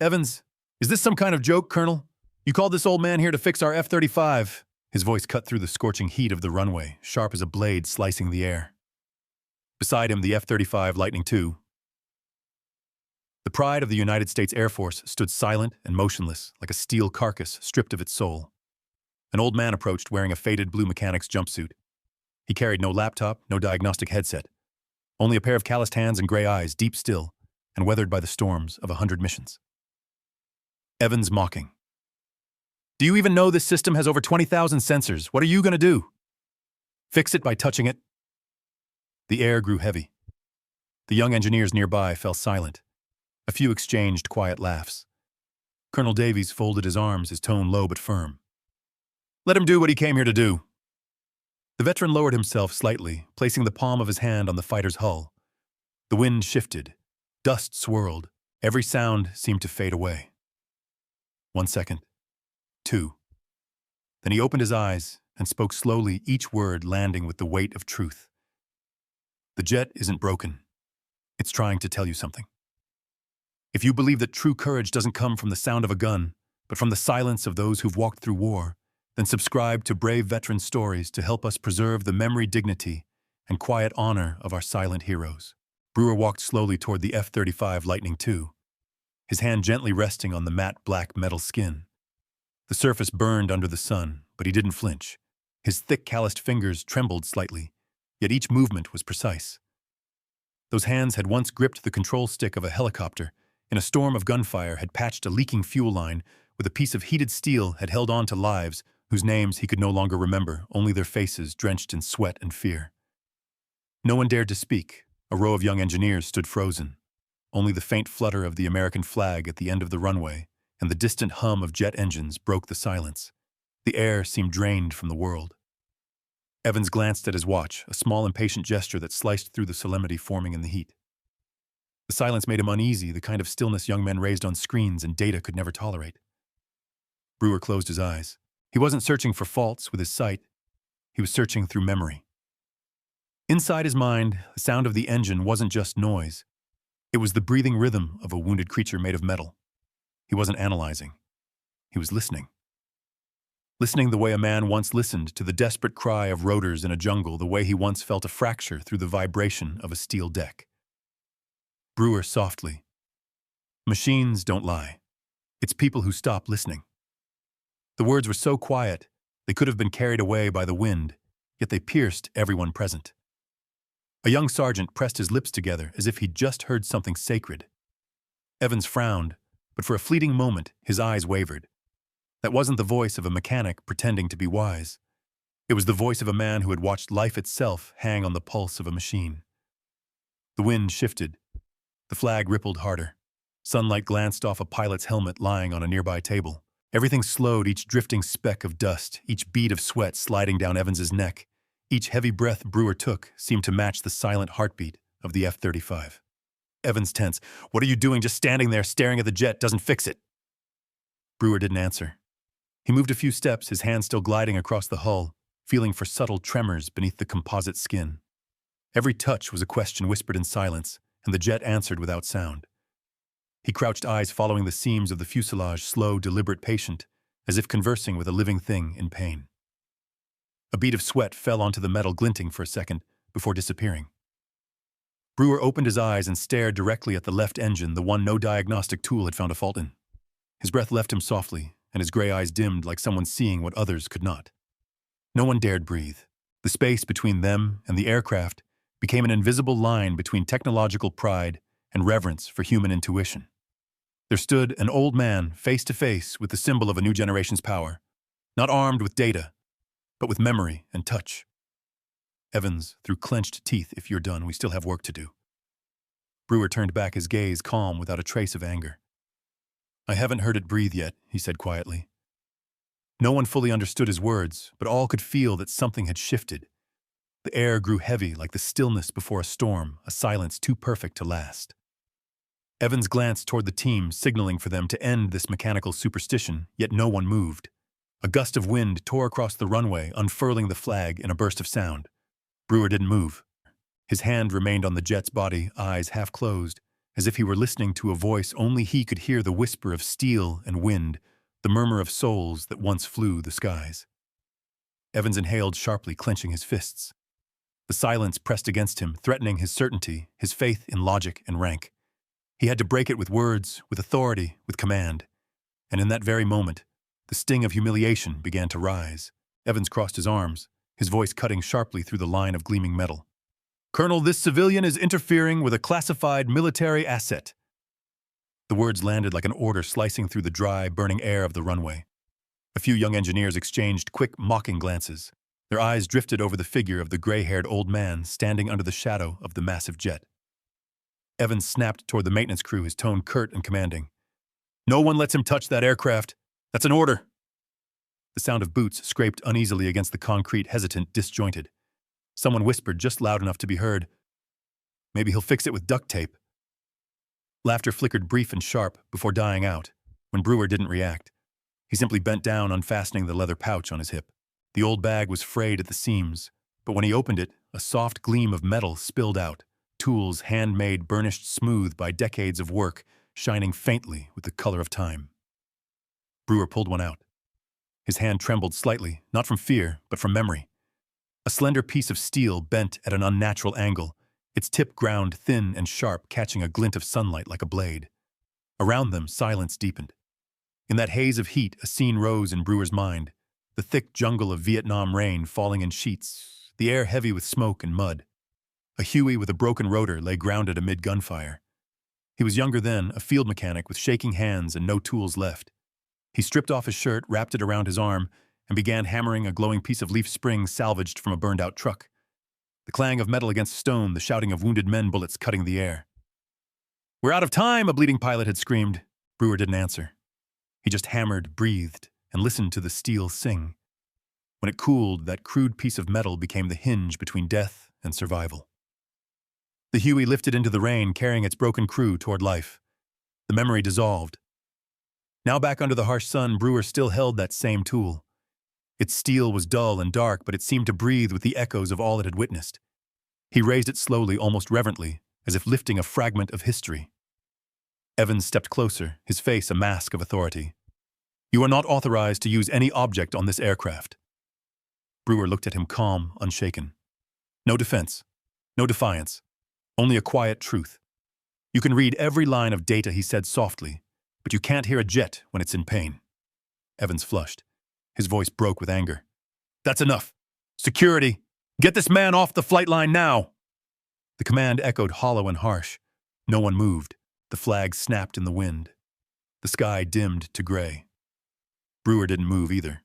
Evans, is this some kind of joke, Colonel? You called this old man here to fix our F-35. His voice cut through the scorching heat of the runway, sharp as a blade slicing the air. Beside him, the F-35 Lightning II. The pride of the United States Air Force stood silent and motionless, like a steel carcass stripped of its soul. An old man approached wearing a faded blue mechanic's jumpsuit. He carried no laptop, no diagnostic headset, only a pair of calloused hands and gray eyes, deep still and weathered by the storms of 100 missions. Evans mocking. Do you even know this system has over 20,000 sensors? What are you going to do? Fix it by touching it? The air grew heavy. The young engineers nearby fell silent. A few exchanged quiet laughs. Colonel Davies folded his arms, his tone low but firm. Let him do what he came here to do. The veteran lowered himself slightly, placing the palm of his hand on the fighter's hull. The wind shifted. Dust swirled. Every sound seemed to fade away. 1 second. 2. Then he opened his eyes and spoke slowly, each word landing with the weight of truth. The jet isn't broken. It's trying to tell you something. If you believe that true courage doesn't come from the sound of a gun, but from the silence of those who've walked through war, then subscribe to brave veteran stories to help us preserve the memory, dignity, and quiet honor of our silent heroes. Brewer walked slowly toward the F-35 Lightning II, his hand gently resting on the matte black metal skin. The surface burned under the sun, but he didn't flinch. His thick, calloused fingers trembled slightly, yet each movement was precise. Those hands had once gripped the control stick of a helicopter, in a storm of gunfire had patched a leaking fuel line, with a piece of heated steel had held on to lives whose names he could no longer remember, only their faces drenched in sweat and fear. No one dared to speak. A row of young engineers stood frozen. Only the faint flutter of the American flag at the end of the runway and the distant hum of jet engines broke the silence. The air seemed drained from the world. Evans glanced at his watch, a small impatient gesture that sliced through the solemnity forming in the heat. The silence made him uneasy, the kind of stillness young men raised on screens and data could never tolerate. Brewer closed his eyes. He wasn't searching for faults with his sight. He was searching through memory. Inside his mind, the sound of the engine wasn't just noise. It was the breathing rhythm of a wounded creature made of metal. He wasn't analyzing. He was listening. Listening the way a man once listened to the desperate cry of rotors in a jungle, the way he once felt a fracture through the vibration of a steel deck. Brewer softly. Machines don't lie. It's people who stop listening. The words were so quiet, they could have been carried away by the wind, yet they pierced everyone present. A young sergeant pressed his lips together as if he'd just heard something sacred. Evans frowned, but for a fleeting moment, his eyes wavered. That wasn't the voice of a mechanic pretending to be wise. It was the voice of a man who had watched life itself hang on the pulse of a machine. The wind shifted. The flag rippled harder. Sunlight glanced off a pilot's helmet lying on a nearby table. Everything slowed, each drifting speck of dust, each bead of sweat sliding down Evans's neck. Each heavy breath Brewer took seemed to match the silent heartbeat of the F-35. Evans tense. What are you doing just standing there staring at the jet? Doesn't fix it. Brewer didn't answer. He moved a few steps, his hand still gliding across the hull, feeling for subtle tremors beneath the composite skin. Every touch was a question whispered in silence, and the jet answered without sound. He crouched, eyes following the seams of the fuselage, slow, deliberate, patient, as if conversing with a living thing in pain. A bead of sweat fell onto the metal, glinting for a second before disappearing. Brewer opened his eyes and stared directly at the left engine, the one no diagnostic tool had found a fault in. His breath left him softly, and his gray eyes dimmed like someone seeing what others could not. No one dared breathe. The space between them and the aircraft became an invisible line between technological pride and reverence for human intuition. There stood an old man face to face with the symbol of a new generation's power, not armed with data, but with memory and touch. Evans, through clenched teeth, if you're done, we still have work to do. Brewer turned back, his gaze calm without a trace of anger. I haven't heard it breathe yet, he said quietly. No one fully understood his words, but all could feel that something had shifted. The air grew heavy like the stillness before a storm, a silence too perfect to last. Evans glanced toward the team, signaling for them to end this mechanical superstition, yet no one moved. A gust of wind tore across the runway, unfurling the flag in a burst of sound. Brewer didn't move. His hand remained on the jet's body, eyes half closed, as if he were listening to a voice only he could hear, the whisper of steel and wind, the murmur of souls that once flew the skies. Evans inhaled sharply, clenching his fists. The silence pressed against him, threatening his certainty, his faith in logic and rank. He had to break it with words, with authority, with command. And in that very moment, the sting of humiliation began to rise. Evans crossed his arms, his voice cutting sharply through the line of gleaming metal. "Colonel, this civilian is interfering with a classified military asset." The words landed like an order, slicing through the dry, burning air of the runway. A few young engineers exchanged quick, mocking glances. Their eyes drifted over the figure of the gray-haired old man standing under the shadow of the massive jet. Evans snapped toward the maintenance crew, his tone curt and commanding. "No one lets him touch that aircraft. That's an order." The sound of boots scraped uneasily against the concrete, hesitant, disjointed. Someone whispered just loud enough to be heard, "Maybe he'll fix it with duct tape." Laughter flickered brief and sharp before dying out when Brewer didn't react. He simply bent down, unfastening the leather pouch on his hip. The old bag was frayed at the seams, but when he opened it, a soft gleam of metal spilled out, tools handmade, burnished smooth by decades of work, shining faintly with the color of time. Brewer pulled one out. His hand trembled slightly, not from fear, but from memory. A slender piece of steel bent at an unnatural angle, its tip ground thin and sharp, catching a glint of sunlight like a blade. Around them, silence deepened. In that haze of heat, a scene rose in Brewer's mind. The thick jungle of Vietnam rain falling in sheets, the air heavy with smoke and mud. A Huey with a broken rotor lay grounded amid gunfire. He was younger then, a field mechanic with shaking hands and no tools left. He stripped off his shirt, wrapped it around his arm, and began hammering a glowing piece of leaf spring salvaged from a burned-out truck. The clang of metal against stone, the shouting of wounded men, bullets cutting the air. "We're out of time," a bleeding pilot had screamed. Brewer didn't answer. He just hammered, breathed, and listened to the steel sing. When it cooled, that crude piece of metal became the hinge between death and survival. The Huey lifted into the rain, carrying its broken crew toward life. The memory dissolved. Now back under the harsh sun, Brewer still held that same tool. Its steel was dull and dark, but it seemed to breathe with the echoes of all it had witnessed. He raised it slowly, almost reverently, as if lifting a fragment of history. Evans stepped closer, his face a mask of authority. "You are not authorized to use any object on this aircraft." Brewer looked at him calm, unshaken. No defense, no defiance, only a quiet truth. "You can read every line of data," he said softly, "but you can't hear a jet when it's in pain." Evans flushed. His voice broke with anger. "That's enough. Security, get this man off the flight line now!" The command echoed hollow and harsh. No one moved. The flag snapped in the wind. The sky dimmed to gray. Brewer didn't move either.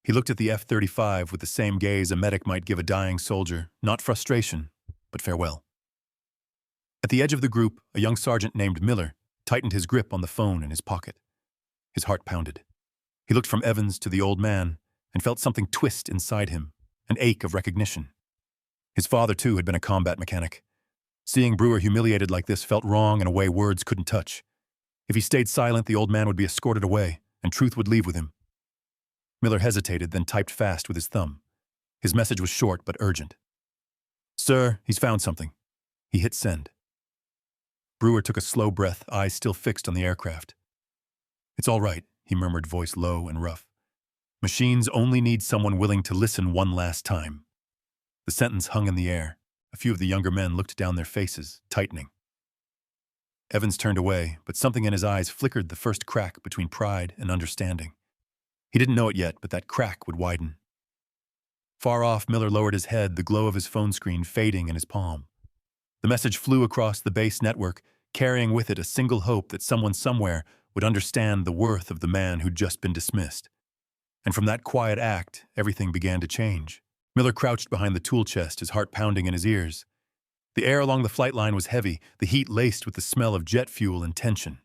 He looked at the F-35 with the same gaze a medic might give a dying soldier, not frustration, but farewell. At the edge of the group, a young sergeant named Miller tightened his grip on the phone in his pocket. His heart pounded. He looked from Evans to the old man and felt something twist inside him, an ache of recognition. His father, too, had been a combat mechanic. Seeing Brewer humiliated like this felt wrong in a way words couldn't touch. If he stayed silent, the old man would be escorted away, and truth would leave with him. Miller hesitated, then typed fast with his thumb. His message was short but urgent. "Sir, he's found something." He hit send. Brewer took a slow breath, eyes still fixed on the aircraft. "It's all right," he murmured, voice low and rough. "Machines only need someone willing to listen one last time." The sentence hung in the air. A few of the younger men looked down, their faces tightening. Evans turned away, but something in his eyes flickered the first crack between pride and understanding. He didn't know it yet, but that crack would widen. Far off, Miller lowered his head, the glow of his phone screen fading in his palm. The message flew across the base network, carrying with it a single hope that someone somewhere would understand the worth of the man who'd just been dismissed. And from that quiet act, everything began to change. Miller crouched behind the tool chest, his heart pounding in his ears. The air along the flight line was heavy, the heat laced with the smell of jet fuel and tension.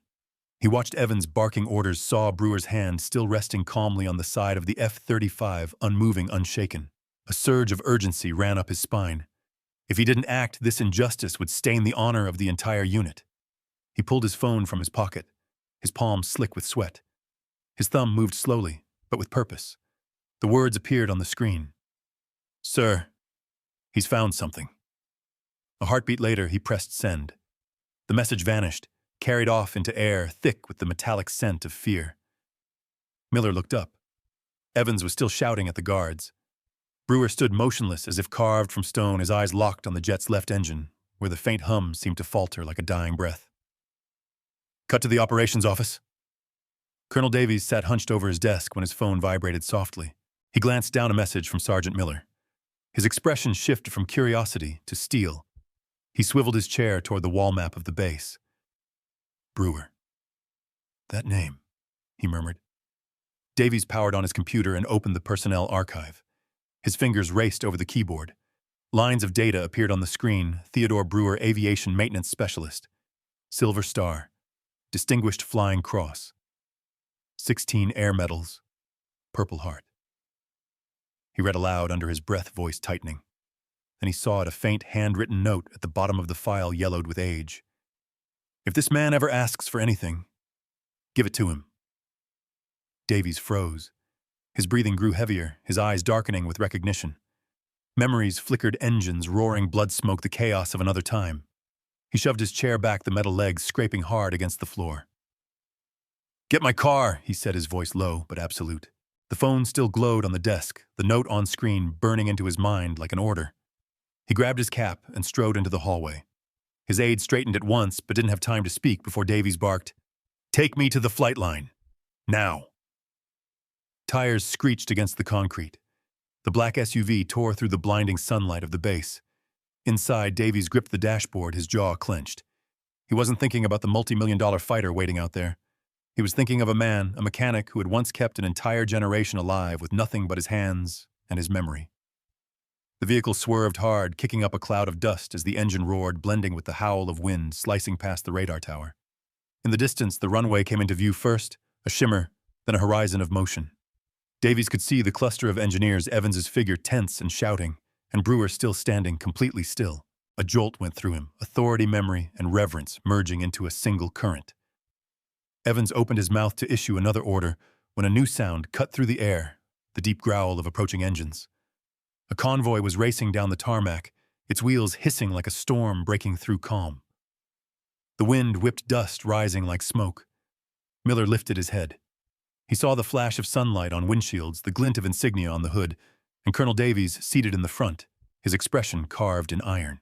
He watched Evans barking orders, saw Brewer's hand still resting calmly on the side of the F-35, unmoving, unshaken. A surge of urgency ran up his spine. If he didn't act, this injustice would stain the honor of the entire unit. He pulled his phone from his pocket, his palm slick with sweat. His thumb moved slowly, but with purpose. The words appeared on the screen. "Sir, he's found something." A heartbeat later, he pressed send. The The message vanished, carried off into air thick with the metallic scent of fear. Miller looked up. Evans was still shouting at the guards. Brewer stood motionless as if carved from stone, his eyes locked on the jet's left engine, where the faint hum seemed to falter like a dying breath. Cut to the operations office. Colonel Davies sat hunched over his desk when his phone vibrated softly. He glanced down a message from Sergeant Miller. His expression shifted from curiosity to steel. He swiveled his chair toward the wall map of the base. Brewer. That name, he murmured. Davies powered on his computer and opened the personnel archive. His fingers raced over the keyboard. Lines of data appeared on the screen. Theodore Brewer, Aviation Maintenance Specialist. Silver Star. Distinguished Flying Cross. 16 Air Medals. Purple Heart. He read aloud under his breath, voice tightening. Then he saw a faint handwritten note at the bottom of the file, yellowed with age. If this man ever asks for anything, give it to him. Davies froze. His breathing grew heavier, his eyes darkening with recognition. Memories flickered, engines, roaring blood smoke, the chaos of another time. He shoved his chair back, the metal legs scraping hard against the floor. Get my car, he said, his voice low but absolute. The phone still glowed on the desk, the note on screen burning into his mind like an order. He grabbed his cap and strode into the hallway. His aide straightened at once but didn't have time to speak before Davies barked, "Take me to the flight line. Now." Tires screeched against the concrete. The black SUV tore through the blinding sunlight of the base. Inside, Davies gripped the dashboard, his jaw clenched. He wasn't thinking about the multi-million-dollar fighter waiting out there. He was thinking of a man, a mechanic who had once kept an entire generation alive with nothing but his hands and his memory. The vehicle swerved hard, kicking up a cloud of dust as the engine roared, blending with the howl of wind slicing past the radar tower. In the distance, the runway came into view first, a shimmer, then a horizon of motion. Davies could see the cluster of engineers, Evans's figure tense and shouting, and Brewer still standing completely still. A jolt went through him, authority, memory, and reverence merging into a single current. Evans opened his mouth to issue another order when a new sound cut through the air, the deep growl of approaching engines. A convoy was racing down the tarmac, its wheels hissing like a storm breaking through calm. The wind whipped dust rising like smoke. Miller lifted his head. He saw the flash of sunlight on windshields, the glint of insignia on the hood, and Colonel Davies seated in the front, his expression carved in iron.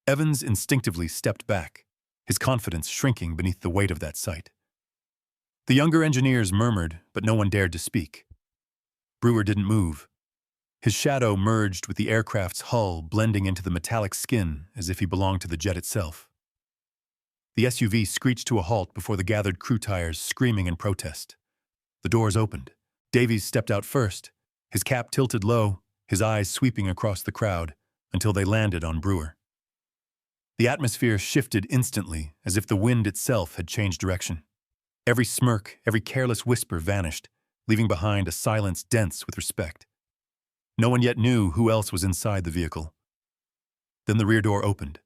Evans instinctively stepped back, his confidence shrinking beneath the weight of that sight. The younger engineers murmured, but no one dared to speak. Brewer didn't move. His shadow merged with the aircraft's hull, blending into the metallic skin as if he belonged to the jet itself. The SUV screeched to a halt before the gathered crew tires, screaming in protest. The doors opened. Davies stepped out first, his cap tilted low, his eyes sweeping across the crowd until they landed on Brewer. The atmosphere shifted instantly, as if the wind itself had changed direction. Every smirk, every careless whisper vanished, leaving behind a silence dense with respect. No one yet knew who else was inside the vehicle. Then the rear door opened.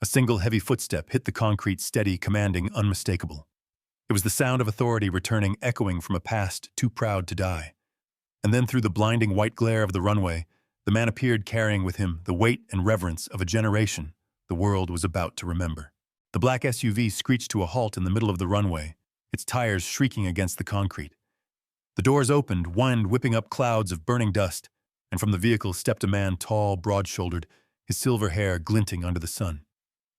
A single heavy footstep hit the concrete, steady, commanding, unmistakable. It was the sound of authority returning, echoing from a past too proud to die. And then through the blinding white glare of the runway, the man appeared carrying with him the weight and reverence of a generation the world was about to remember. The black SUV screeched to a halt in the middle of the runway, its tires shrieking against the concrete. The doors opened, wind whipping up clouds of burning dust, and from the vehicle stepped a man tall, broad-shouldered, his silver hair glinting under the sun.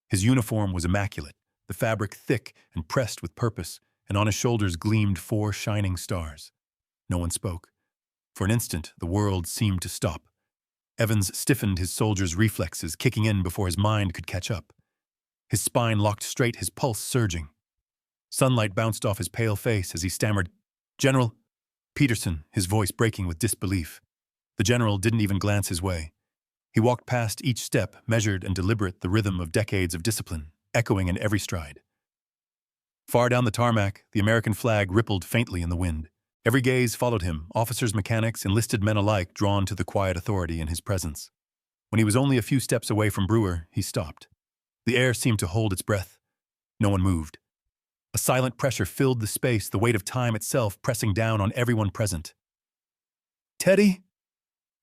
His uniform was immaculate, the fabric thick and pressed with purpose, and on his shoulders gleamed 4 shining stars. No one spoke. For an instant, the world seemed to stop. Evans stiffened, his soldier's reflexes kicking in before his mind could catch up. His spine locked straight, his pulse surging. Sunlight bounced off his pale face as he stammered, "General Peterson," his voice breaking with disbelief. The general didn't even glance his way. He walked past each step, measured and deliberate, the rhythm of decades of discipline, echoing in every stride. Far down the tarmac, the American flag rippled faintly in the wind. Every gaze followed him, officers, mechanics, enlisted men alike drawn to the quiet authority in his presence. When he was only a few steps away from Brewer, he stopped. The air seemed to hold its breath. No one moved. A silent pressure filled the space, the weight of time itself pressing down on everyone present. "Teddy?"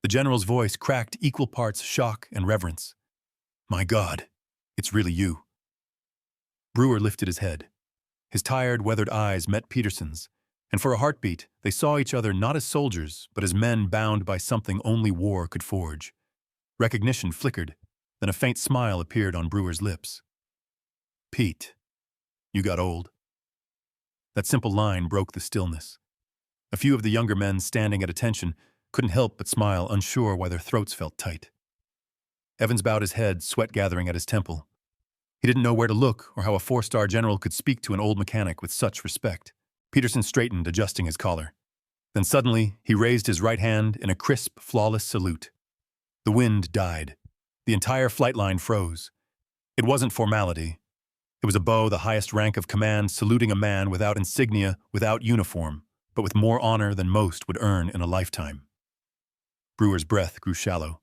The general's voice cracked, equal parts shock and reverence. "My God, it's really you." Brewer lifted his head. His tired, weathered eyes met Peterson's, and for a heartbeat, they saw each other not as soldiers, but as men bound by something only war could forge. Recognition flickered, then a faint smile appeared on Brewer's lips. "Pete, you got old." That simple line broke the stillness. A few of the younger men standing at attention couldn't help but smile, unsure why their throats felt tight. Evans bowed his head, sweat gathering at his temple. He didn't know where to look or how a four-star general could speak to an old mechanic with such respect. Peterson straightened, adjusting his collar. Then suddenly, he raised his right hand in a crisp, flawless salute. The wind died. The entire flight line froze. It wasn't formality. It was a bow, the highest rank of command, saluting a man without insignia, without uniform, but with more honor than most would earn in a lifetime. Brewer's breath grew shallow.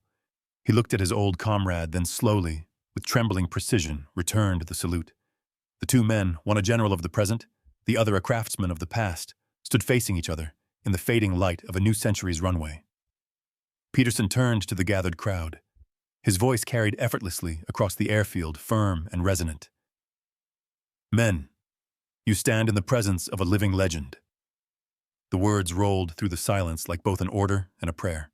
He looked at his old comrade, then slowly, with trembling precision, returned the salute. The two men, one a general of the present, the other a craftsman of the past, stood facing each other in the fading light of a new century's runway. Peterson turned to the gathered crowd. His voice carried effortlessly across the airfield, firm and resonant. "Men, you stand in the presence of a living legend." The words rolled through the silence like both an order and a prayer.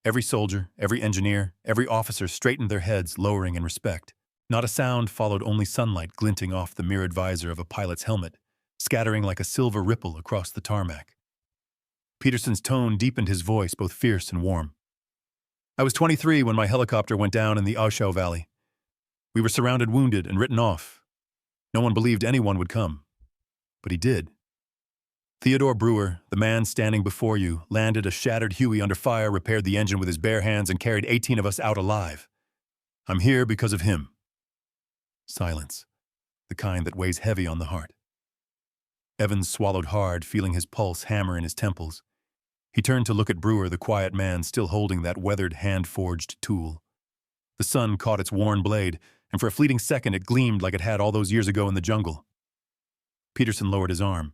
Every soldier, every engineer, every officer straightened their heads, lowering in respect. Not a sound followed, only sunlight glinting off the mirrored visor of a pilot's helmet, scattering like a silver ripple across the tarmac. Peterson's tone deepened, his voice both fierce and warm. "I was 23 when my helicopter went down in the Auschau Valley. We were surrounded, wounded, and written off. No one believed anyone would come. But he did. Theodore Brewer, the man standing before you, landed a shattered Huey under fire, repaired the engine with his bare hands, and carried 18 of us out alive. I'm here because of him." Silence, the kind that weighs heavy on the heart. Evans swallowed hard, feeling his pulse hammer in his temples. He turned to look at Brewer, the quiet man still holding that weathered, hand-forged tool. The sun caught its worn blade, and for a fleeting second it gleamed like it had all those years ago in the jungle. Peterson lowered his arm.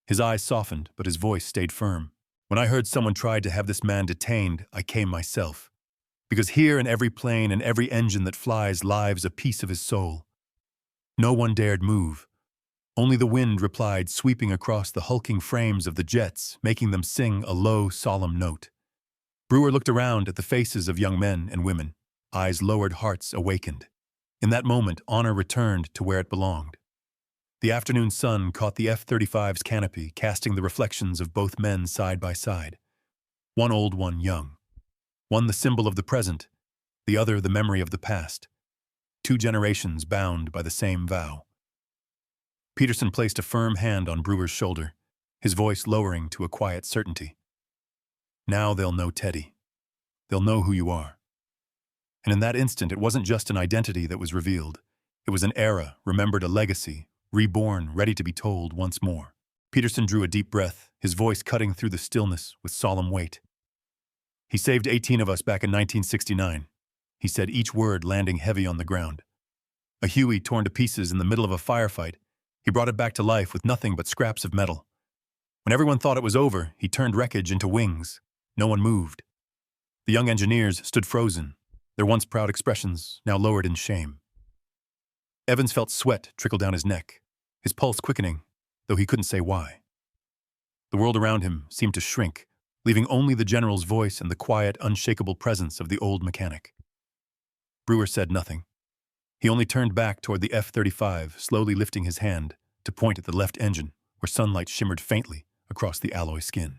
His eyes softened, but his voice stayed firm. "When I heard someone tried to have this man detained, I came myself. Because here in every plane and every engine that flies lives a piece of his soul. No one dared move. Only the wind replied, sweeping across the hulking frames of the jets, making them sing a low, solemn note." Brewer looked around at the faces of young men and women. Eyes lowered, hearts awakened. In that moment, honor returned to where it belonged. The afternoon sun caught the F-35's canopy, casting the reflections of both men side by side. One old, one young. One the symbol of the present, the other the memory of the past. Two generations bound by the same vow. Peterson placed a firm hand on Brewer's shoulder, his voice lowering to a quiet certainty. "Now they'll know Teddy. They'll know who you are." And in that instant, it wasn't just an identity that was revealed. It was an era, remembered, a legacy, reborn, ready to be told once more. Peterson drew a deep breath, his voice cutting through the stillness with solemn weight. "He saved 18 of us back in 1969, he said, each word landing heavy on the ground. A Huey torn to pieces in the middle of a firefight, he brought it back to life with nothing but scraps of metal. When everyone thought it was over, he turned wreckage into wings. No one moved. The young engineers stood frozen, their once proud expressions now lowered in shame. Evans felt sweat trickle down his neck, his pulse quickening, though he couldn't say why. The world around him seemed to shrink, leaving only the general's voice and the quiet, unshakable presence of the old mechanic. Brewer said nothing. He only turned back toward the F-35, slowly lifting his hand to point at the left engine, where sunlight shimmered faintly across the alloy skin.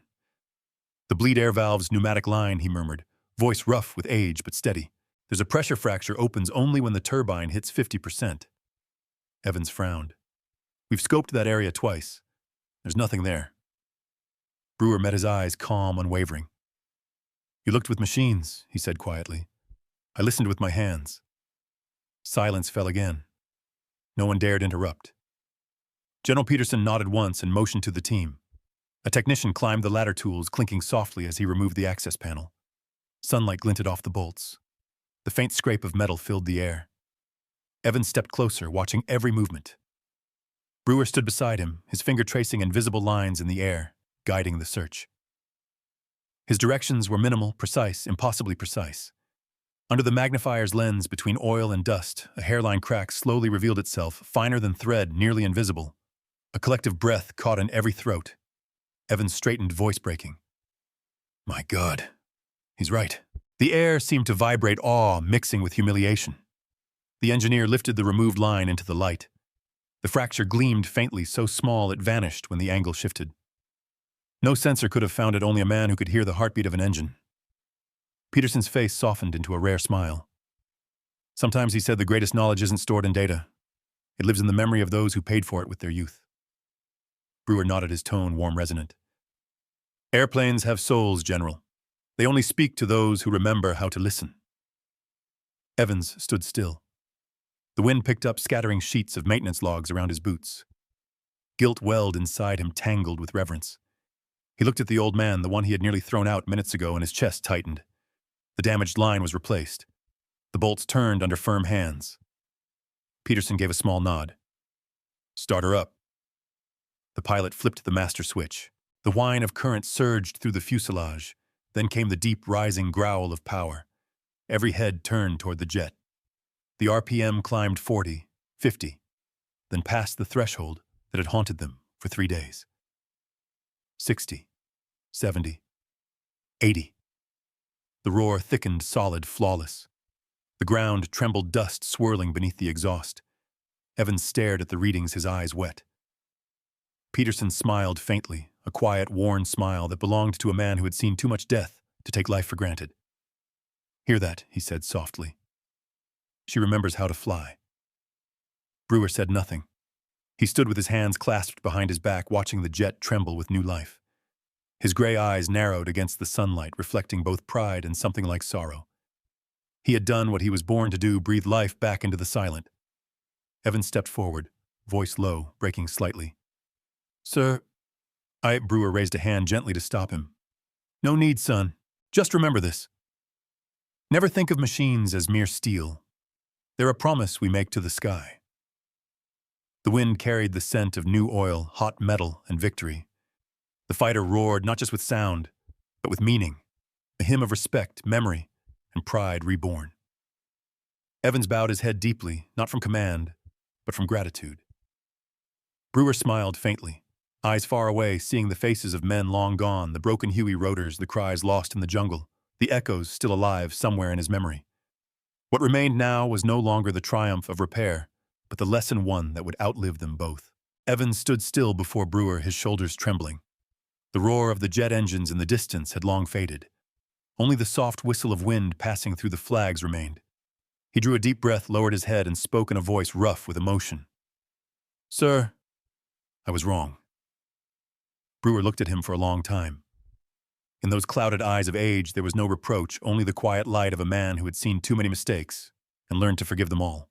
"The bleed air valve's pneumatic line," he murmured, voice rough with age but steady. "There's a pressure fracture, opens only when the turbine hits 50%. Evans frowned. "We've scoped that area twice. There's nothing there." Brewer met his eyes, calm, unwavering. "You looked with machines," he said quietly. "I listened with my hands." Silence fell again. No one dared interrupt. General Peterson nodded once and motioned to the team. A technician climbed the ladder tools, clinking softly as he removed the access panel. Sunlight glinted off the bolts. The faint scrape of metal filled the air. Evans stepped closer, watching every movement. Brewer stood beside him, his finger tracing invisible lines in the air, guiding the search. His directions were minimal, precise, impossibly precise. Under the magnifier's lens between oil and dust, a hairline crack slowly revealed itself, finer than thread, nearly invisible. A collective breath caught in every throat. Evans straightened, voice breaking. My God. He's right. The air seemed to vibrate awe, mixing with humiliation. The engineer lifted the removed line into the light. The fracture gleamed faintly, so small it vanished when the angle shifted. No sensor could have found it, only a man who could hear the heartbeat of an engine. Peterson's face softened into a rare smile. Sometimes, he said, the greatest knowledge isn't stored in data. It lives in the memory of those who paid for it with their youth. Brewer nodded, his tone warm, resonant. Airplanes have souls, General. They only speak to those who remember how to listen. Evans stood still. The wind picked up, scattering sheets of maintenance logs around his boots. Guilt welled inside him, tangled with reverence. He looked at the old man, the one he had nearly thrown out minutes ago, and his chest tightened. The damaged line was replaced. The bolts turned under firm hands. Peterson gave a small nod. Start her up. The pilot flipped the master switch. The whine of current surged through the fuselage. Then came the deep, rising growl of power. Every head turned toward the jet. The RPM climbed 40, 50, then passed the threshold that had haunted them for 3 days. 60, 70, 80. The roar thickened, solid, flawless. The ground trembled, dust swirling beneath the exhaust. Evans stared at the readings, his eyes wet. Peterson smiled faintly, a quiet, worn smile that belonged to a man who had seen too much death to take life for granted. Hear that, he said softly. She remembers how to fly. Brewer said nothing. He stood with his hands clasped behind his back, watching the jet tremble with new life. His gray eyes narrowed against the sunlight, reflecting both pride and something like sorrow. He had done what he was born to do, breathe life back into the silent. Evans stepped forward, voice low, breaking slightly. Sir, Brewer raised a hand gently to stop him. No need, son. Just remember this. Never think of machines as mere steel. They're a promise we make to the sky. The wind carried the scent of new oil, hot metal, and victory. The fighter roared not just with sound, but with meaning, a hymn of respect, memory, and pride reborn. Evans bowed his head deeply, not from command, but from gratitude. Brewer smiled faintly, eyes far away, seeing the faces of men long gone, the broken Huey rotors, the cries lost in the jungle, the echoes still alive somewhere in his memory. What remained now was no longer the triumph of repair, but the lesson won that would outlive them both. Evans stood still before Brewer, his shoulders trembling. The roar of the jet engines in the distance had long faded. Only the soft whistle of wind passing through the flags remained. He drew a deep breath, lowered his head, and spoke in a voice rough with emotion. Sir, I was wrong. Brewer looked at him for a long time. In those clouded eyes of age, there was no reproach, only the quiet light of a man who had seen too many mistakes and learned to forgive them all.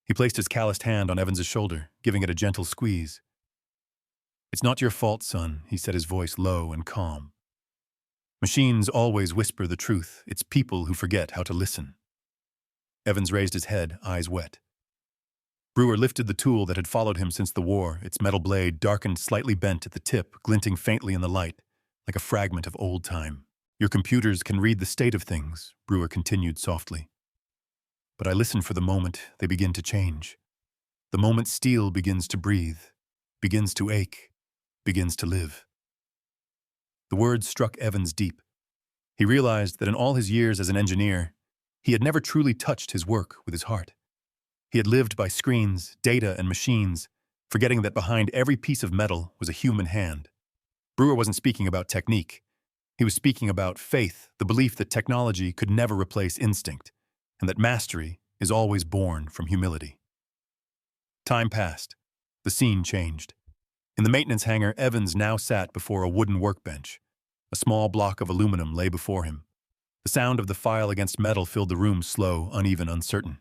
He placed his calloused hand on Evans's shoulder, giving it a gentle squeeze. It's not your fault, son, he said, his voice low and calm. Machines always whisper the truth. It's people who forget how to listen. Evans raised his head, eyes wet. Brewer lifted the tool that had followed him since the war, its metal blade darkened, slightly bent at the tip, glinting faintly in the light, like a fragment of old time. Your computers can read the state of things, Brewer continued softly. But I listen for the moment they begin to change. The moment steel begins to breathe, begins to ache, begins to live. The words struck Evans deep. He realized that in all his years as an engineer, he had never truly touched his work with his heart. He had lived by screens, data, and machines, forgetting that behind every piece of metal was a human hand. Brewer wasn't speaking about technique. He was speaking about faith, the belief that technology could never replace instinct, and that mastery is always born from humility. Time passed. The scene changed. In the maintenance hangar, Evans now sat before a wooden workbench. A small block of aluminum lay before him. The sound of the file against metal filled the room, slow, uneven, uncertain.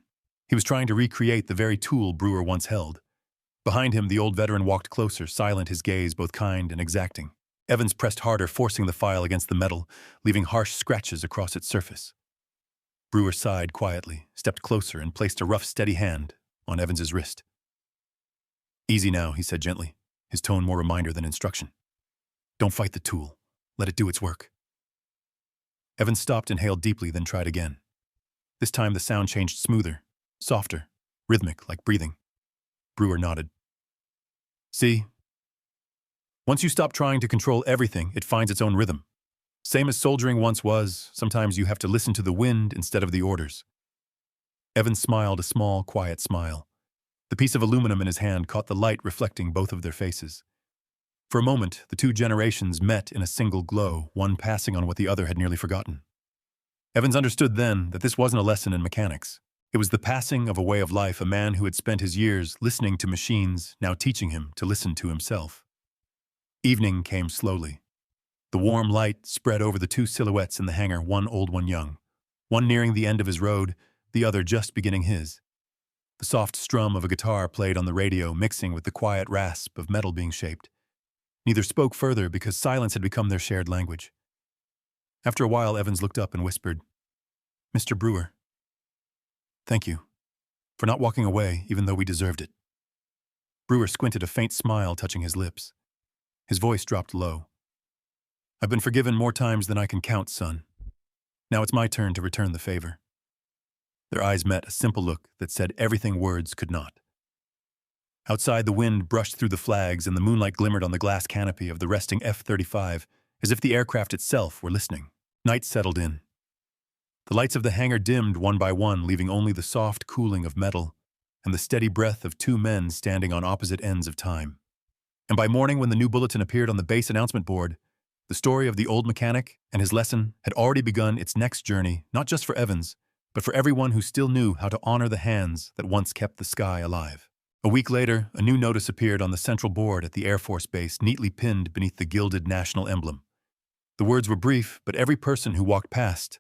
He was trying to recreate the very tool Brewer once held. Behind him, the old veteran walked closer, silent, his gaze both kind and exacting. Evans pressed harder, forcing the file against the metal, leaving harsh scratches across its surface. Brewer sighed quietly, stepped closer, and placed a rough, steady hand on Evans's wrist. Easy now, he said gently, his tone more reminder than instruction. Don't fight the tool. Let it do its work. Evans stopped, inhaled deeply, then tried again. This time the sound changed smoother, softer, rhythmic, like breathing. Brewer nodded. See? Once you stop trying to control everything, it finds its own rhythm. Same as soldiering once was, sometimes you have to listen to the wind instead of the orders. Evans smiled a small, quiet smile. The piece of aluminum in his hand caught the light reflecting both of their faces. For a moment, the two generations met in a single glow, one passing on what the other had nearly forgotten. Evans understood then that this wasn't a lesson in mechanics. It was the passing of a way of life, a man who had spent his years listening to machines, now teaching him to listen to himself. Evening came slowly. The warm light spread over the two silhouettes in the hangar, one old, one young. One nearing the end of his road, the other just beginning his. The soft strum of a guitar played on the radio, mixing with the quiet rasp of metal being shaped. Neither spoke further because silence had become their shared language. After a while, Evans looked up and whispered, "Mr. Brewer, thank you for not walking away even though we deserved it." Brewer squinted, a faint smile touching his lips. His voice dropped low. "I've been forgiven more times than I can count, son. Now it's my turn to return the favor." Their eyes met, a simple look that said everything words could not. Outside, the wind brushed through the flags and the moonlight glimmered on the glass canopy of the resting F-35, as if the aircraft itself were listening. Night settled in. The lights of the hangar dimmed one by one, leaving only the soft cooling of metal and the steady breath of two men standing on opposite ends of time. And by morning, when the new bulletin appeared on the base announcement board, the story of the old mechanic and his lesson had already begun its next journey, not just for Evans, but for everyone who still knew how to honor the hands that once kept the sky alive. A week later, a new notice appeared on the central board at the Air Force Base, neatly pinned beneath the gilded national emblem. The words were brief, but every person who walked past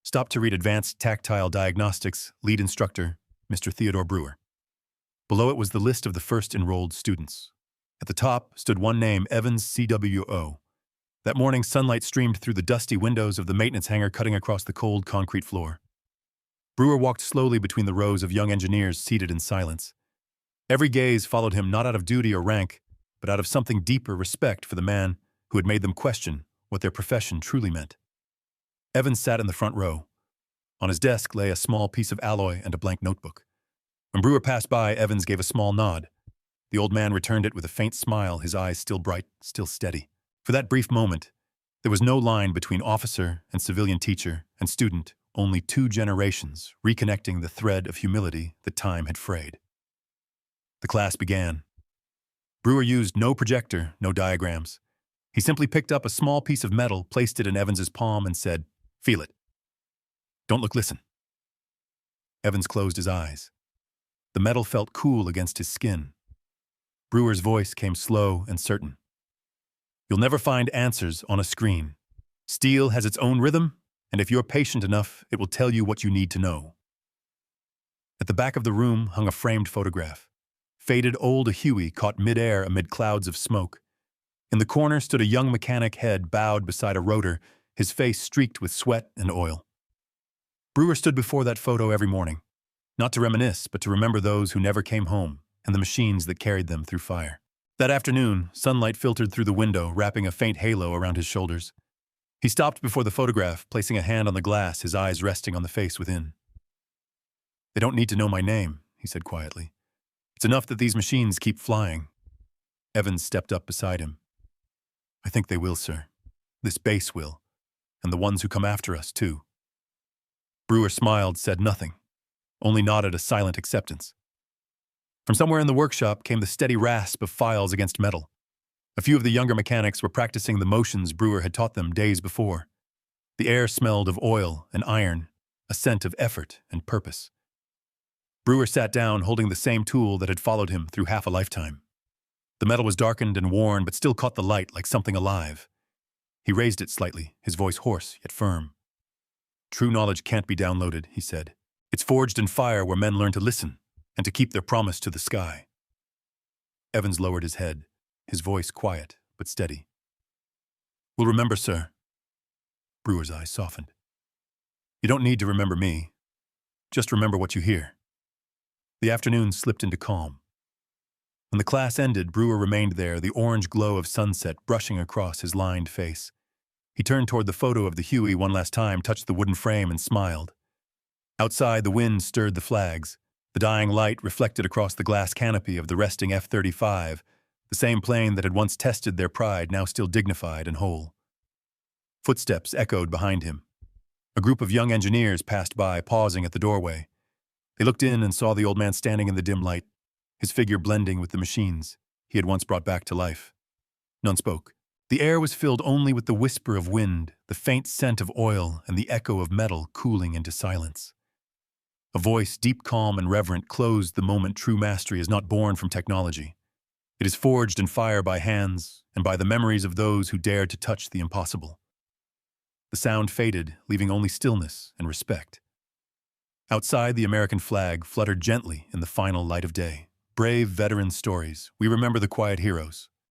stopped to read Advanced Tactile Diagnostics, lead instructor, Mr. Theodore Brewer. Below it was the list of the first enrolled students. At the top stood one name, Evans CWO. That morning, sunlight streamed through the dusty windows of the maintenance hangar, cutting across the cold concrete floor. Brewer walked slowly between the rows of young engineers seated in silence. Every gaze followed him, not out of duty or rank, but out of something deeper, respect for the man who had made them question what their profession truly meant. Evans sat in the front row. On his desk lay a small piece of alloy and a blank notebook. When Brewer passed by, Evans gave a small nod. The old man returned it with a faint smile, his eyes still bright, still steady. For that brief moment, there was no line between officer and civilian, teacher and student, only two generations reconnecting the thread of humility that time had frayed. The class began. Brewer used no projector, no diagrams. He simply picked up a small piece of metal, placed it in Evans's palm, and said, "Feel it. Don't look, listen." Evans closed his eyes. The metal felt cool against his skin. Brewer's voice came slow and certain. "You'll never find answers on a screen. Steel has its own rhythm, and if you're patient enough, it will tell you what you need to know." At the back of the room hung a framed photograph. Faded old Huey caught midair amid clouds of smoke. In the corner stood a young mechanic, head bowed beside a rotor, his face streaked with sweat and oil. Brewer stood before that photo every morning, not to reminisce, but to remember those who never came home and the machines that carried them through fire. That afternoon, sunlight filtered through the window, wrapping a faint halo around his shoulders. He stopped before the photograph, placing a hand on the glass, his eyes resting on the face within. "They don't need to know my name," he said quietly. "It's enough that these machines keep flying." Evans stepped up beside him. "I think they will, sir. This base will. And the ones who come after us, too." Brewer smiled, said nothing, only nodded a silent acceptance. From somewhere in the workshop came the steady rasp of files against metal. A few of the younger mechanics were practicing the motions Brewer had taught them days before. The air smelled of oil and iron, a scent of effort and purpose. Brewer sat down, holding the same tool that had followed him through half a lifetime. The metal was darkened and worn, but still caught the light like something alive. He raised it slightly, his voice hoarse yet firm. "True knowledge can't be downloaded," he said. "It's forged in fire where men learn to listen and to keep their promise to the sky." Evans lowered his head, his voice quiet but steady. "We'll remember, sir." Brewer's eyes softened. "You don't need to remember me. Just remember what you hear." The afternoon slipped into calm. When the class ended, Brewer remained there, the orange glow of sunset brushing across his lined face. He turned toward the photo of the Huey one last time, touched the wooden frame, and smiled. Outside, the wind stirred the flags. The dying light reflected across the glass canopy of the resting F-35, the same plane that had once tested their pride, now still dignified and whole. Footsteps echoed behind him. A group of young engineers passed by, pausing at the doorway. They looked in and saw the old man standing in the dim light, his figure blending with the machines he had once brought back to life. None spoke. The air was filled only with the whisper of wind, the faint scent of oil, and the echo of metal cooling into silence. A voice, deep, calm, and reverent, closed the moment true mastery is not born from technology. It is forged in fire by hands and by the memories of those who dared to touch the impossible. The sound faded, leaving only stillness and respect. Outside, the American flag fluttered gently in the final light of day. Brave veteran stories. We remember the quiet heroes,